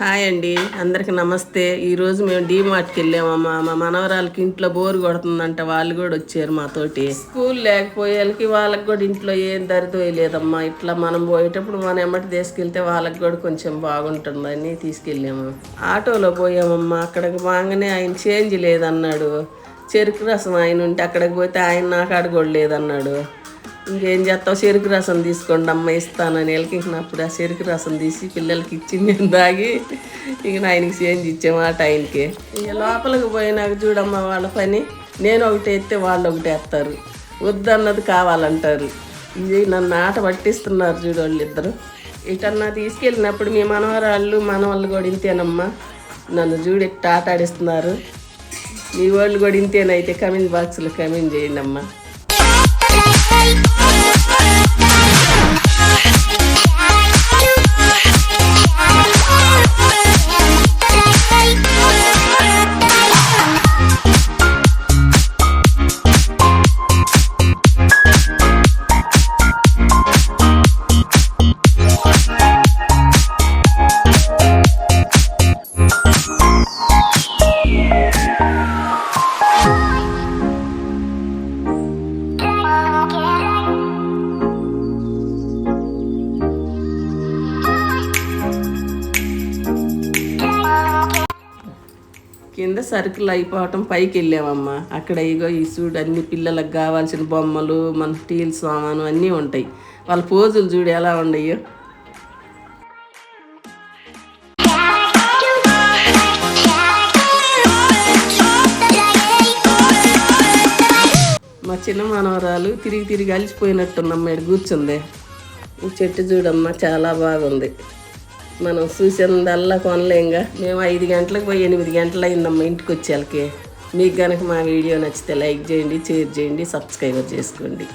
Hi అండి, అందరికి నమస్తే. ఈరోజు మేము డీమార్ట్కి వెళ్ళామమ్మా. మా మనవరాలకి ఇంట్లో బోరు కొడుతుందంట, వాళ్ళు కూడా వచ్చారు మాతోటి. స్కూల్ లేకపోయేళ్ళకి వాళ్ళకి కూడా ఇంట్లో ఏం దరిదోయలేదమ్మా. ఇట్లా మనం పోయేటప్పుడు మనం ఎమ్మటి తీసుకెళ్తే వాళ్ళకి కూడా కొంచెం బాగుంటుందని తీసుకెళ్ళాము. ఆటోలో పోయామమ్మా. అక్కడికి బాగానే ఆయన చేంజ్ లేదన్నాడు. చెరుకు రసం ఆయన ఉంటే అక్కడికి పోతే ఆయన నాకు అడగలేదన్నాడు. ఇంకేం చేస్తావు, చెరుకు రసం తీసుకోండి అమ్మ ఇస్తానని వెళ్ళకినప్పుడు ఆ చెరుకు రసం తీసి పిల్లలకి ఇచ్చి మేము దాగి ఇక ఆయనకి చేంజ్ ఇచ్చాము ఆ టైంకి. ఇక లోపలికి పోయినాక చూడమ్మ వాళ్ళ పని. నేను ఒకటి ఎత్తే వాళ్ళు ఒకటి వేస్తారు, వద్దన్నది కావాలంటారు. ఇది నన్ను ఆట పట్టిస్తున్నారు చూడు వాళ్ళిద్దరు. ఇటన్నా తీసుకెళ్ళినప్పుడు మీ మనవాళ్ళు కూడా ఇంతేనమ్మా. నన్ను చూడు ఇట్ట ఆట ఆడిస్తున్నారు. మీ వాళ్ళు కూడా ఇంతేనైతే కమెంట్ బాక్స్లో కమెంట్ చేయండి అమ్మా. కింద సరుకులు అయిపోవటం పైకి వెళ్ళామమ్మా. అక్కడ ఇగో ఈ చూడు అన్ని పిల్లలకు కావాల్సిన బొమ్మలు, మన స్టీల్ సామాను అన్నీ ఉంటాయి. వాళ్ళ పోజులు చూడు ఎలా ఉండయో. మా చిన్న మనవరాలు తిరిగి అలిసిపోయినట్టున్నమ్మ ఇక్కడ కూర్చుంది. ఈ చెట్టు చూడమ్మా చాలా బాగుంది. మనం చూసిందల్లా కొనలేంగా. మేము 5 గంటలకు పోయి 8 గంటలు అయిందమ్మా ఇంటికి వచ్చేళ్ళకి. మీకు కనుక మా వీడియో నచ్చితే లైక్ చేయండి, షేర్ చేయండి, సబ్స్క్రైబర్ చేసుకోండి.